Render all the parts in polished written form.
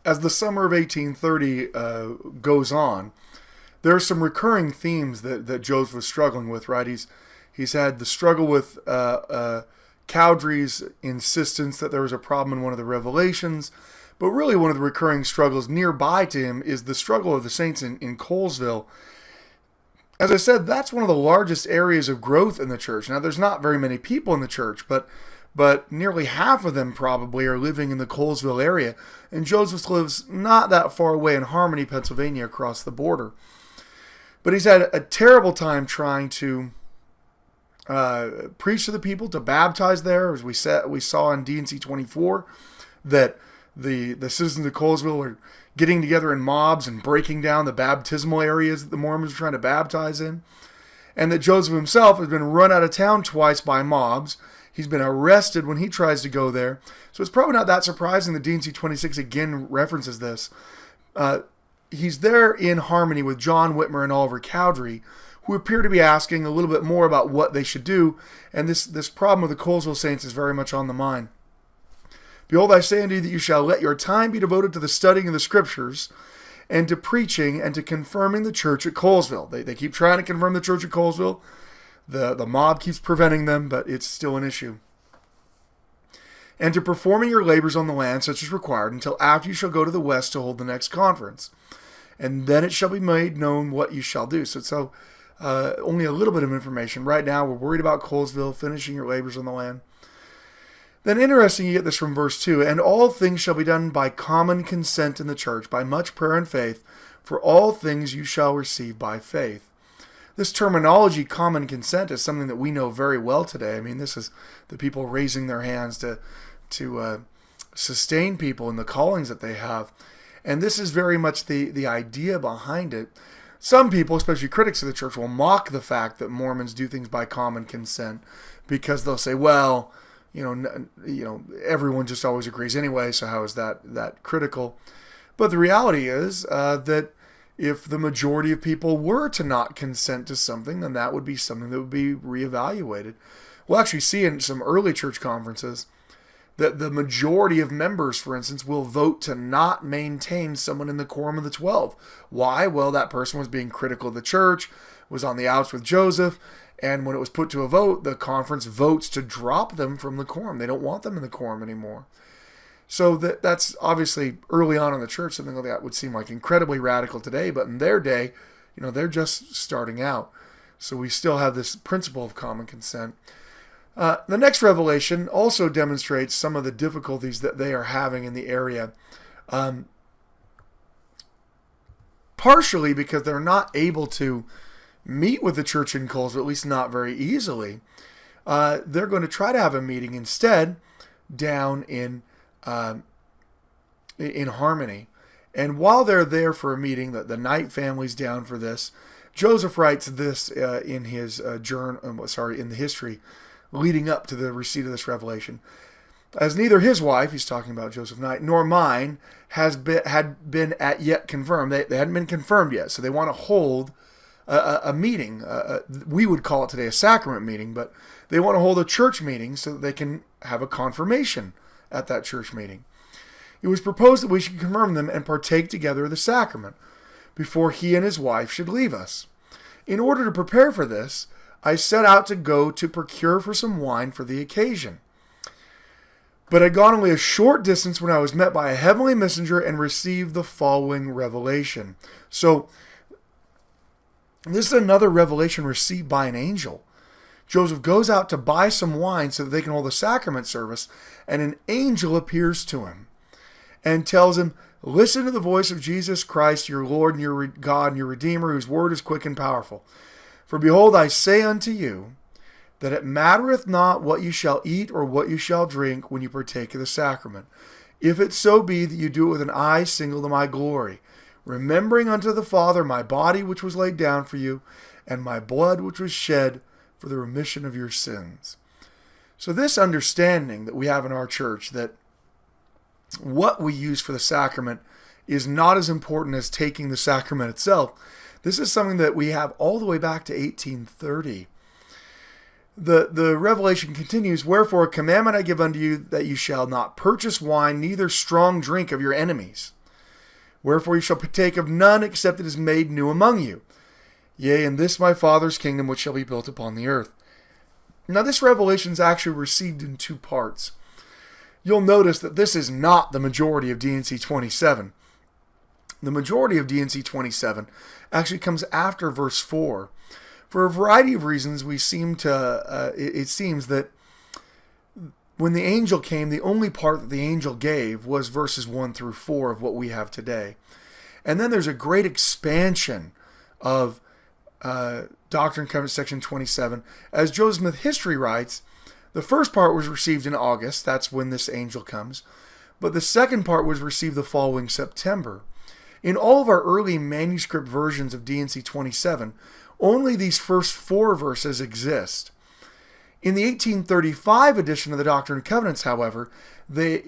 as the summer of 1830 goes on, there are some recurring themes that Joseph was struggling with, right? He's had the struggle with Cowdery's insistence that there was a problem in one of the revelations, but really one of the recurring struggles nearby to him is the struggle of the saints in Colesville. As I said, that's one of the largest areas of growth in the church. Now, there's not very many people in the church, but nearly half of them probably are living in the Colesville area, and Joseph lives not that far away in Harmony, Pennsylvania, across the border. But he's had a terrible time trying to preach to the people, to baptize there, as we saw in DandC 24, that the citizens of Colesville are getting together in mobs and breaking down the baptismal areas that the Mormons are trying to baptize in, and that Joseph himself has been run out of town twice by mobs. He's been arrested when he tries to go there. So it's probably not that surprising that DandC 26 again references this. He's there in Harmony with John Whitmer and Oliver Cowdery, who appear to be asking a little bit more about what they should do, and this problem of the Colesville saints is very much on the mind. Behold, I say unto you that you shall let your time be devoted to the studying of the Scriptures, and to preaching, and to confirming the church at Colesville. They keep trying to confirm the church at Colesville. The mob keeps preventing them, but it's still an issue. And to performing your labors on the land, such as required, until after you shall go to the west to hold the next conference. And then it shall be made known what you shall do. So only a little bit of information. Right now, we're worried about Colesville, finishing your labors on the land. Then interesting, you get this from verse 2. And all things shall be done by common consent in the church, by much prayer and faith. For all things you shall receive by faith. This terminology, common consent, is something that we know very well today. I mean, this is the people raising their hands to sustain people in the callings that they have. And this is very much the idea behind it. Some people, especially critics of the church, will mock the fact that Mormons do things by common consent, because they'll say, well, everyone just always agrees anyway, so how is that critical? But the reality is that if the majority of people were to not consent to something, then that would be something that would be reevaluated. We'll actually see in some early church conferences that the majority of members, for instance, will vote to not maintain someone in the quorum of the 12. Why? Well, that person was being critical of the church, was on the outs with Joseph, and when it was put to a vote, the conference votes to drop them from the quorum. They don't want them in the quorum anymore. So that's obviously early on in the church, something like that would seem like incredibly radical today, but in their day, they're just starting out. So we still have this principle of common consent. The next revelation also demonstrates some of the difficulties that they are having in the area. Partially because they're not able to meet with the church in Colesville, at least not very easily. They're going to try to have a meeting instead down in Harmony. And while they're there for a meeting, the Knight family's down for this. Joseph writes this in his in the history leading up to the receipt of this revelation. As neither his wife, he's talking about Joseph Knight, nor mine had been yet confirmed. They hadn't been confirmed yet, so they want to hold a meeting. We would call it today a sacrament meeting, but they want to hold a church meeting so that they can have a confirmation at that church meeting. It was proposed that we should confirm them and partake together of the sacrament before he and his wife should leave us. In order to prepare for this, I set out to go to procure for some wine for the occasion. But I had gone only a short distance when I was met by a heavenly messenger and received the following revelation. So, this is another revelation received by an angel. Joseph goes out to buy some wine so that they can hold a sacrament service, and an angel appears to him and tells him, listen to the voice of Jesus Christ, your Lord and your God and your Redeemer, whose word is quick and powerful. For behold, I say unto you, that it mattereth not what you shall eat or what you shall drink when you partake of the sacrament, if it so be that you do it with an eye single to my glory, remembering unto the Father my body which was laid down for you, and my blood which was shed for the remission of your sins. So this understanding that we have in our church, that what we use for the sacrament is not as important as taking the sacrament itself, this is something that we have all the way back to 1830. The revelation continues, wherefore a commandment I give unto you, that you shall not purchase wine, neither strong drink of your enemies. Wherefore you shall partake of none except it is made new among you. Yea, and this my Father's kingdom which shall be built upon the earth. Now this revelation is actually received in two parts. You'll notice that this is not the majority of DandC 27. The majority of DandC 27 actually comes after verse 4. For a variety of reasons, it seems that when the angel came, the only part that the angel gave was verses 1 through 4 of what we have today. And then there's a great expansion of Doctrine and Covenants section 27. As Joseph Smith History writes, the first part was received in August. That's when this angel comes. But the second part was received the following September. In all of our early manuscript versions of DandC 27, only these first 4 verses exist. In the 1835 edition of the Doctrine and Covenants, however,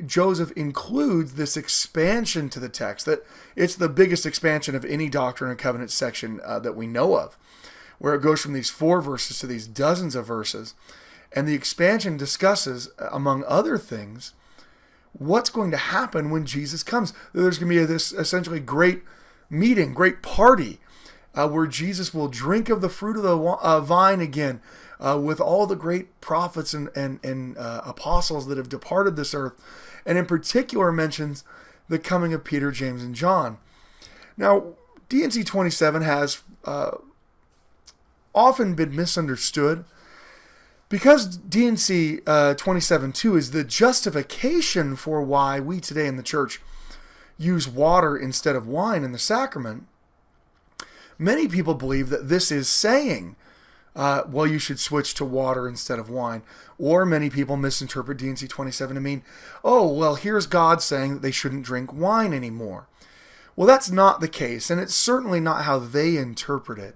Joseph includes this expansion to the text. That it's the biggest expansion of any Doctrine and Covenants section that we know of, where it goes from these 4 verses to these dozens of verses. And the expansion discusses, among other things, what's going to happen when Jesus comes. There's going to be this essentially great meeting, great party, where Jesus will drink of the fruit of the vine again, with all the great prophets and apostles that have departed this earth, and in particular mentions the coming of Peter, James, and John. Now, DandC 27 has often been misunderstood because DandC 27:2 is the justification for why we today in the church use water instead of wine in the sacrament. Many people believe that this is saying, well, you should switch to water instead of wine. Or many people misinterpret DandC 27 to mean, oh, well, here's God saying that they shouldn't drink wine anymore. Well, that's not the case, and it's certainly not how they interpret it.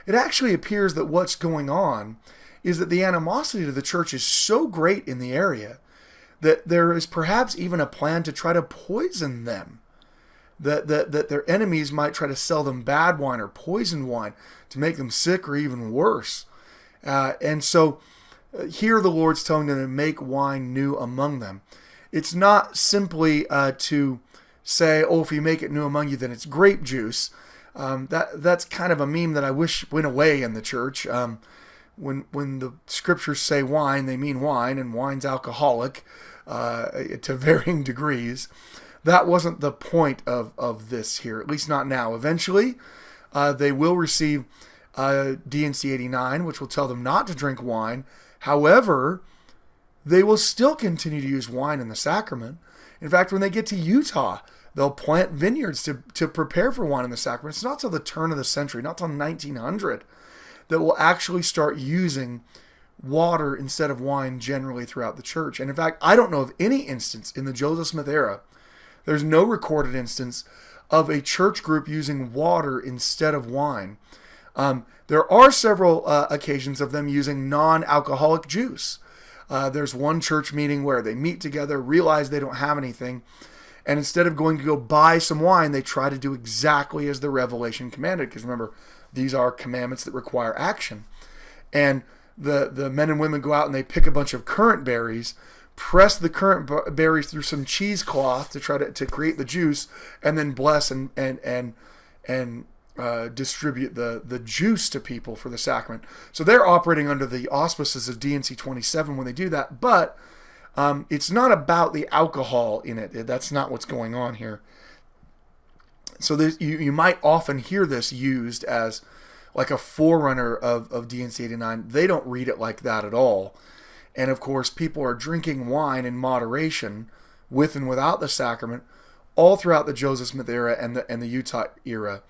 It actually appears that what's going on is that the animosity to the church is so great in the area that there is perhaps even a plan to try to poison them. That their enemies might try to sell them bad wine or poisoned wine to make them sick or even worse. And so here the Lord's telling them to make wine new among them. It's not simply to say, oh, if you make it new among you, then it's grape juice. That's kind of a meme that I wish went away in the church. When the scriptures say wine, they mean wine, and wine's alcoholic to varying degrees. That wasn't the point of this here, at least not now. Eventually, they will receive DandC 89, which will tell them not to drink wine. However, they will still continue to use wine in the sacrament. In fact, when they get to Utah, they'll plant vineyards to prepare for wine in the sacrament. It's not till the turn of the century, not till 1900, that we'll actually start using water instead of wine generally throughout the church. And in fact, I don't know of any instance in the Joseph Smith era. There's no recorded instance of a church group using water instead of wine. There are several occasions of them using non-alcoholic juice. There's one church meeting where they meet together, realize they don't have anything, and instead of going to go buy some wine, they try to do exactly as the Revelation commanded. Because remember, these are commandments that require action. And the men and women go out and they pick a bunch of currant berries, press the currant berries through some cheesecloth to try to create the juice, and then bless and distribute the juice to people for the sacrament. So they're operating under the auspices of DandC 27 when they do that, but it's not about the alcohol in it. That's not what's going on here. So you might often hear this used as like a forerunner of DandC 89. They don't read it like that at all. And of course, people are drinking wine in moderation, with and without the sacrament, all throughout the Joseph Smith era and the Utah era.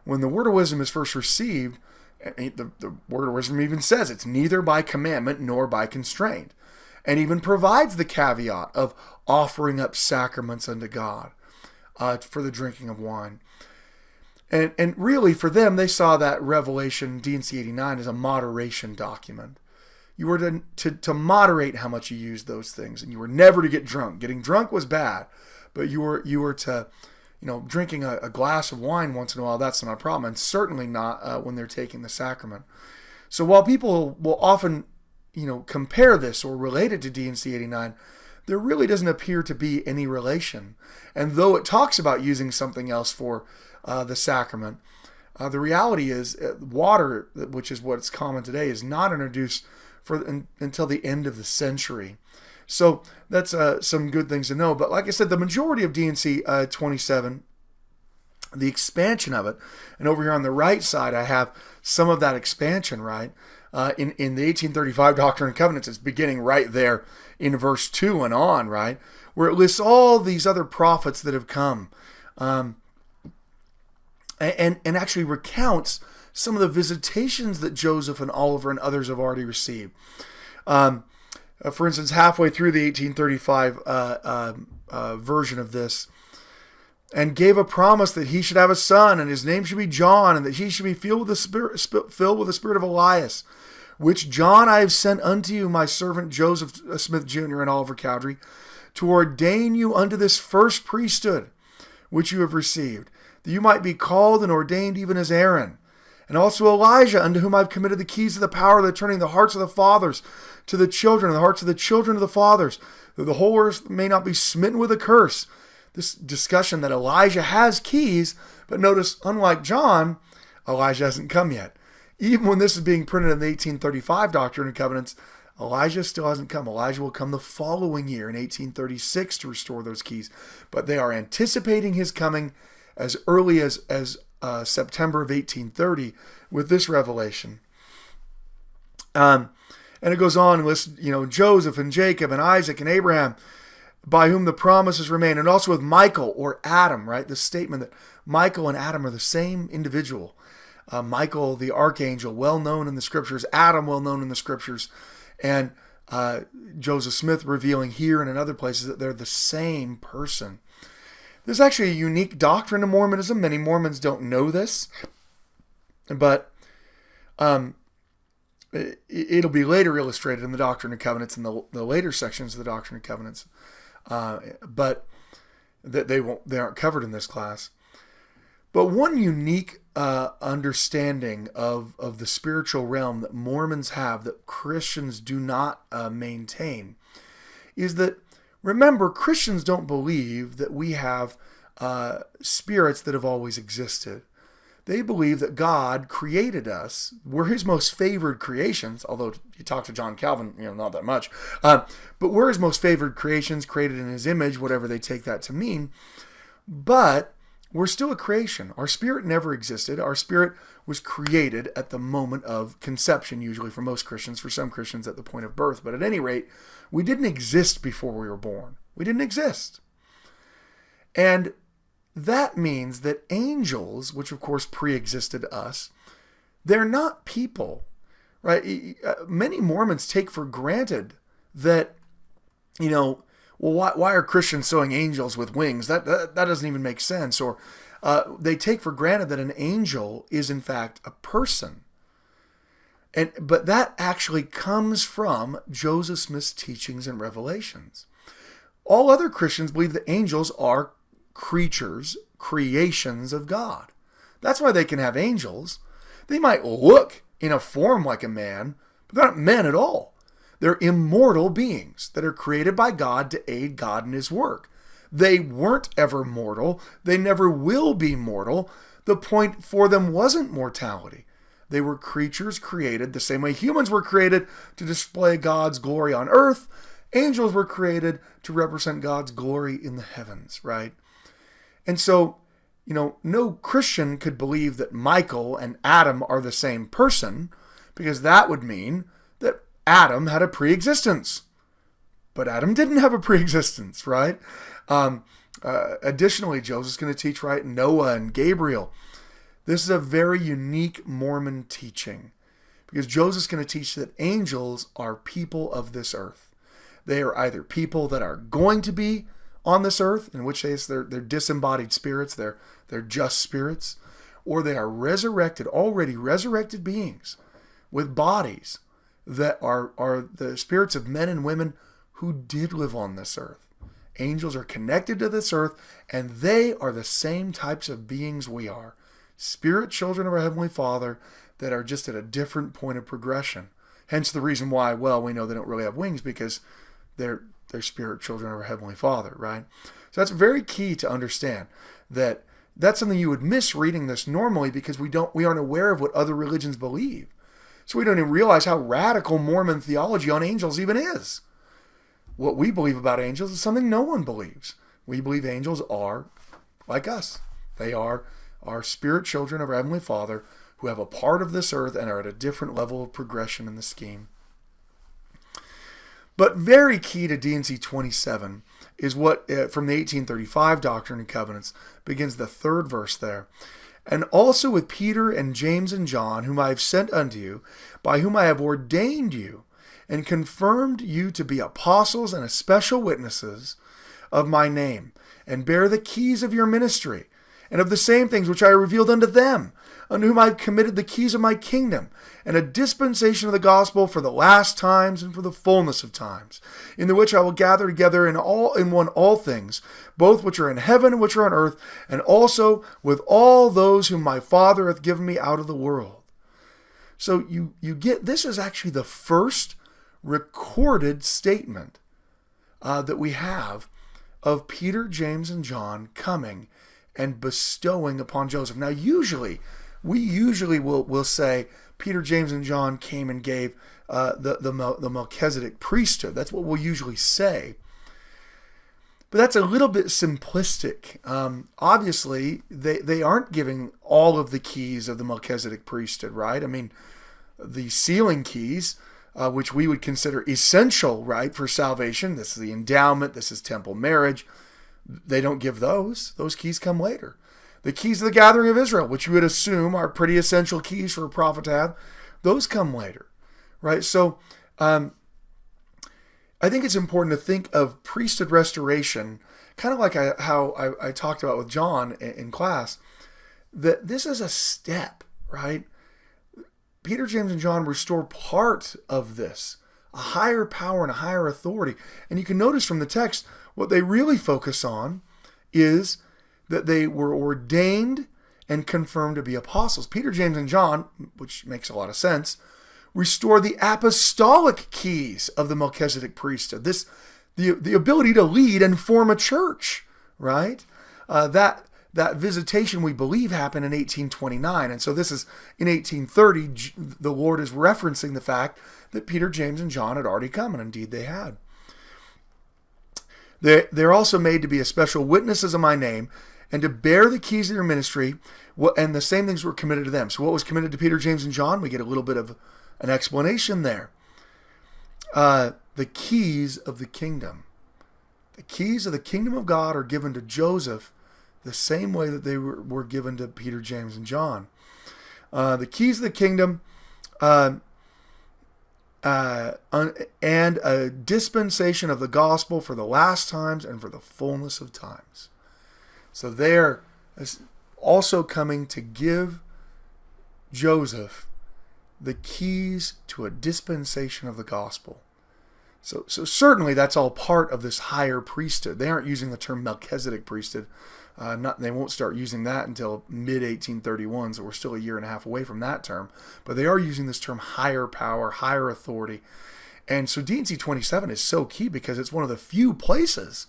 When the word of wisdom is first received, the word of wisdom even says it's neither by commandment nor by constraint, and even provides the caveat of offering up sacraments unto God for the drinking of wine. And really, for them, they saw that Revelation DandC 89 as a moderation document. You were to moderate how much you used those things, and you were never to get drunk. Getting drunk was bad, but you were to, drinking a glass of wine once in a while, that's not a problem, and certainly not when they're taking the sacrament. So while people will often, compare this or relate it to DandC 89, there really doesn't appear to be any relation. And though it talks about using something else for the sacrament, the reality is water, which is what's common today, is not introduced until the end of the century. So that's some good things to know. But like I said, the majority of DandC 27, the expansion of it, and over here on the right side, I have some of that expansion, right? In the 1835 Doctrine and Covenants, it's beginning right there in verse 2 and on, right? Where it lists all these other prophets that have come. And actually recounts some of the visitations that Joseph and Oliver and others have already received. For instance, halfway through the 1835 version of this, and gave a promise that he should have a son, and his name should be John, and that he should be filled with the spirit of Elias, which John I have sent unto you, my servant Joseph Smith Jr. and Oliver Cowdery, to ordain you unto this first priesthood which you have received, that you might be called and ordained even as Aaron. And also Elijah, unto whom I have committed the keys of the power of the turning the hearts of the fathers to the children, and the hearts of the children to the fathers, that the whole earth may not be smitten with a curse. This discussion that Elijah has keys, but notice, unlike John, Elijah hasn't come yet. Even when this is being printed in the 1835 Doctrine and Covenants, Elijah still hasn't come. Elijah will come the following year in 1836 to restore those keys. But they are anticipating his coming as early as September of 1830 with this revelation. And it goes on and lists, Joseph and Jacob and Isaac and Abraham, by whom the promises remain, and also with Michael or Adam, right? The statement that Michael and Adam are the same individual. Michael, the archangel, well known in the scriptures, Adam, well known in the scriptures, and Joseph Smith revealing here and in other places that they're the same person. There's actually a unique doctrine of Mormonism. Many Mormons don't know this, but it'll be later illustrated in the Doctrine and Covenants, in the later sections of the Doctrine and Covenants. But that they aren't covered in this class. But one unique understanding of the spiritual realm that Mormons have that Christians do not maintain is that, remember, Christians don't believe that we have spirits that have always existed. They believe that God created us. We're his most favored creations, although you talk to John Calvin, not that much. But we're his most favored creations, created in his image, whatever they take that to mean. But we're still a creation. Our spirit never existed. Our spirit was created at the moment of conception, usually for most Christians, for some Christians at the point of birth. But at any rate, we didn't exist before we were born. We didn't exist. And that means that angels, which of course pre-existed us, they're not people, right? Many Mormons take for granted that, why are Christians sewing angels with wings? That doesn't even make sense. Or they take for granted that an angel is in fact a person. But that actually comes from Joseph Smith's teachings and revelations. All other Christians believe that angels are creatures, creations of God. That's why they can have angels. They might look in a form like a man, but they're not men at all. They're immortal beings that are created by God to aid God in his work. They weren't ever mortal. They never will be mortal. The point for them wasn't mortality. They were creatures created the same way humans were created to display God's glory on earth. Angels were created to represent God's glory in the heavens, right? And so, no Christian could believe that Michael and Adam are the same person, because that would mean that Adam had a pre-existence. But Adam didn't have a pre-existence, right? Additionally, Joseph's going to teach, right, Noah and Gabriel. This is a very unique Mormon teaching, because Joseph's going to teach that angels are people of this earth. They are either people that are going to be on this earth, in which case they're disembodied spirits, they're just spirits, or they are already resurrected beings with bodies that are the spirits of men and women who did live on this earth. Angels are connected to this earth, and they are the same types of beings we are. Spirit children of our Heavenly Father that are just at a different point of progression. Hence the reason why, we know they don't really have wings, because they're they're spirit children of our Heavenly Father, right? So that's very key to understand, that that's something you would miss reading this normally, because we aren't aware of what other religions believe. So we don't even realize how radical Mormon theology on angels even is. What we believe about angels is something no one believes. We believe angels are like us. They are our spirit children of our Heavenly Father who have a part of this earth and are at a different level of progression in the scheme. But very key to DandC 27 is what, from the 1835 Doctrine and Covenants, begins the third verse there. And also with Peter and James and John, whom I have sent unto you, by whom I have ordained you, and confirmed you to be apostles and especial witnesses of my name, and bear the keys of your ministry, and of the same things which I revealed unto them, unto whom I have committed the keys of my kingdom, and a dispensation of the gospel for the last times and for the fullness of times, in the which I will gather together in one all things, both which are in heaven and which are on earth, and also with all those whom my Father hath given me out of the world. So you get, this is actually the first recorded statement that we have of Peter, James, and John coming and bestowing upon Joseph. Now, we usually will say Peter, James, and John came and gave the Melchizedek priesthood. That's what we'll usually say. But that's a little bit simplistic. Obviously, they aren't giving all of the keys of the Melchizedek priesthood, right? I mean, the sealing keys, which we would consider essential, right, for salvation. This is the endowment. This is temple marriage. They don't give those. Those keys come later. The keys of the gathering of Israel, which you would assume are pretty essential keys for a prophet to have, those come later, right? So I think it's important to think of priesthood restoration, kind of like how I talked about with John in class, that this is a step, right? Peter, James, and John restore part of this, a higher power and a higher authority. And you can notice from the text, what they really focus on is that they were ordained and confirmed to be apostles. Peter, James, and John, which makes a lot of sense, restore the apostolic keys of the Melchizedek priesthood. The ability to lead and form a church, right? That visitation, we believe, happened in 1829. And so this is in 1830, the Lord is referencing the fact that Peter, James, and John had already come, and indeed they had. They're also made to be a special witnesses of my name and to bear the keys of their ministry, and the same things were committed to them. So what was committed to Peter, James, and John? We get a little bit of an explanation there. The keys of the kingdom. The keys of the kingdom of God are given to Joseph the same way that they were given to Peter, James, and John. The keys of the kingdom and a dispensation of the gospel for the last times and for the fullness of times. So they're also coming to give Joseph the keys to a dispensation of the gospel. So certainly that's all part of this higher priesthood. They aren't using the term Melchizedek priesthood. They won't start using that until mid-1831, so we're still a year and a half away from that term. But they are using this term higher power, higher authority. And so DandC 27 is so key because it's one of the few places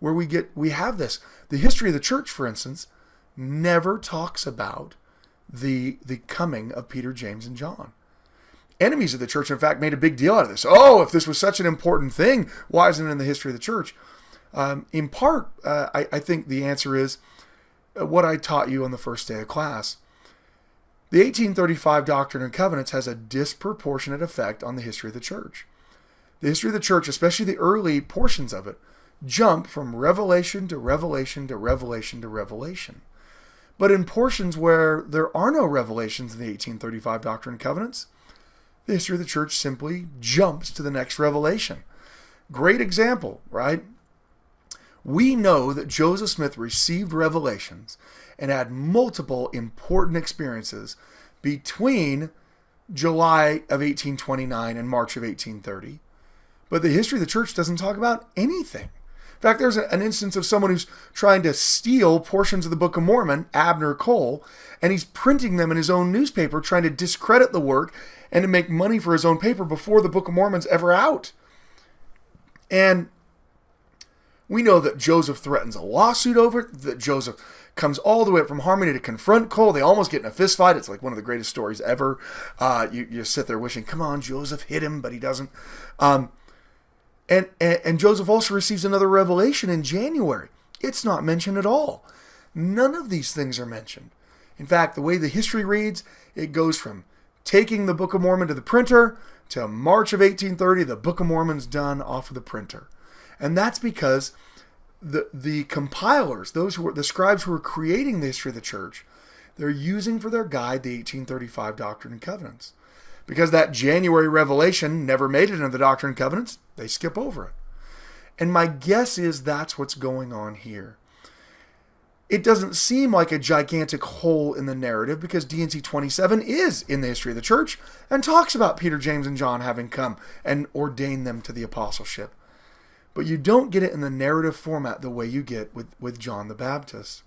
where we have this. The history of the church, for instance, never talks about the coming of Peter, James, and John. Enemies of the church, in fact, made a big deal out of this. Oh, if this was such an important thing, why isn't it in the history of the church? In part, I think the answer is what I taught you on the first day of class. The 1835 Doctrine and Covenants has a disproportionate effect on the history of the church. The history of the church, especially the early portions of it, jump from revelation to revelation to revelation to revelation. But in portions where there are no revelations in the 1835 Doctrine and Covenants, the history of the church simply jumps to the next revelation. Great example, right? We know that Joseph Smith received revelations and had multiple important experiences between July of 1829 and March of 1830. But the history of the church doesn't talk about anything. In fact, there's an instance of someone who's trying to steal portions of the Book of Mormon, Abner Cole, and he's printing them in his own newspaper, trying to discredit the work and to make money for his own paper before the Book of Mormon's ever out. And We know that Joseph threatens a lawsuit over it, that Joseph comes all the way up from Harmony to confront Cole. They almost get in a fist fight. It's like one of the greatest stories ever. You sit there wishing, come on, Joseph, hit him, but he doesn't. And Joseph also receives another revelation in January. It's not mentioned at all. None of these things are mentioned. In fact, the way the history reads, it goes from taking the Book of Mormon to the printer to March of 1830, the Book of Mormon's done off of the printer. And that's because the compilers, the scribes who were creating the history of the church, they're using for their guide the 1835 Doctrine and Covenants. Because that January revelation never made it into the Doctrine and Covenants, they skip over it. And my guess is that's what's going on here. It doesn't seem like a gigantic hole in the narrative because DandC 27 is in the history of the church and talks about Peter, James, and John having come and ordained them to the apostleship. But you don't get it in the narrative format the way you get with John the Baptist.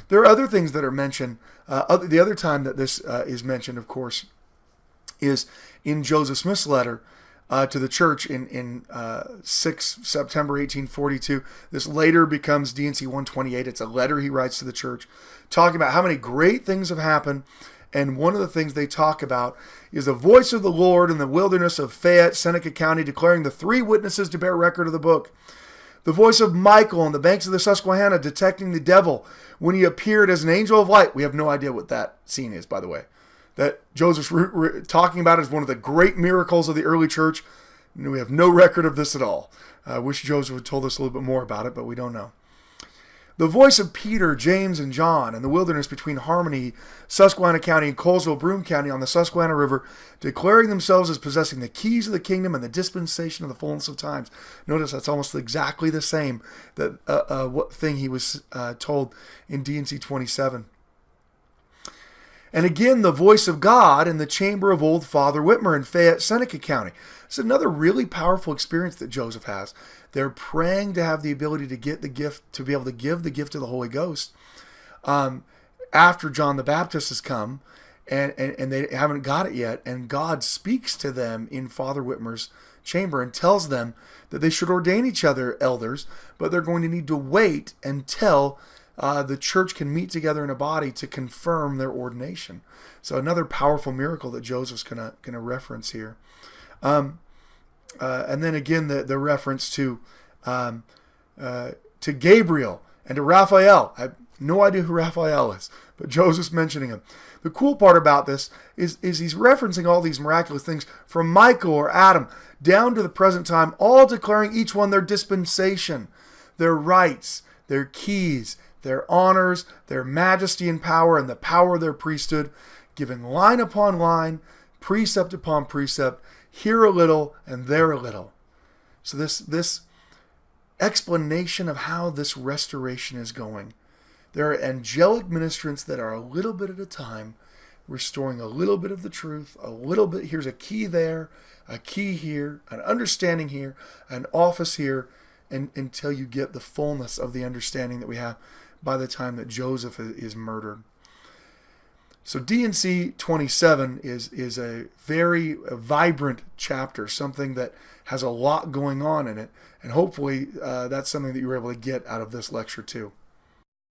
There are other things that are mentioned. The other time that this is mentioned, of course, is in Joseph Smith's letter to the church in 6 September 1842. This later becomes DandC 128. It's a letter he writes to the church talking about how many great things have happened. And one of the things they talk about is the voice of the Lord in the wilderness of Fayette, Seneca County, declaring the 3 witnesses to bear record of the book. The voice of Michael on the banks of the Susquehanna detecting the devil when he appeared as an angel of light. We have no idea what that scene is, by the way. That Joseph's talking about as one of the great miracles of the early church. We have no record of this at all. I wish Joseph had told us a little bit more about it, but we don't know. The voice of Peter, James, and John in the wilderness between Harmony, Susquehanna County, and Colesville, Broome County on the Susquehanna River, declaring themselves as possessing the keys of the kingdom and the dispensation of the fullness of times. Notice that's almost exactly the same what thing he was told in DandC 27. And again, the voice of God in the chamber of old Father Whitmer in Fayette, Seneca County. It's another really powerful experience that Joseph has. They're praying to have the ability to get the gift, to be able to give the gift of the Holy Ghost after John the Baptist has come, and they haven't got it yet. And God speaks to them in Father Whitmer's chamber and tells them that they should ordain each other elders, but they're going to need to wait until the church can meet together in a body to confirm their ordination. So another powerful miracle that Joseph's gonna reference here. And then again, the reference to Gabriel and to Raphael. I have no idea who Raphael is, but Joseph's mentioning him. The cool part about this is he's referencing all these miraculous things from Michael or Adam down to the present time, all declaring each one their dispensation, their rights, their keys, their honors, their majesty and power, and the power of their priesthood, giving line upon line, precept upon precept, here a little and there a little. So this explanation of how this restoration is going. There are angelic ministrants that are a little bit at a time, restoring a little bit of the truth, a little bit. Here's a key there, a key here, an understanding here, an office here, and until you get the fullness of the understanding that we have by the time that Joseph is murdered. So DandC 27 is a very vibrant chapter, something that has a lot going on in it, and hopefully that's something that you were able to get out of this lecture too.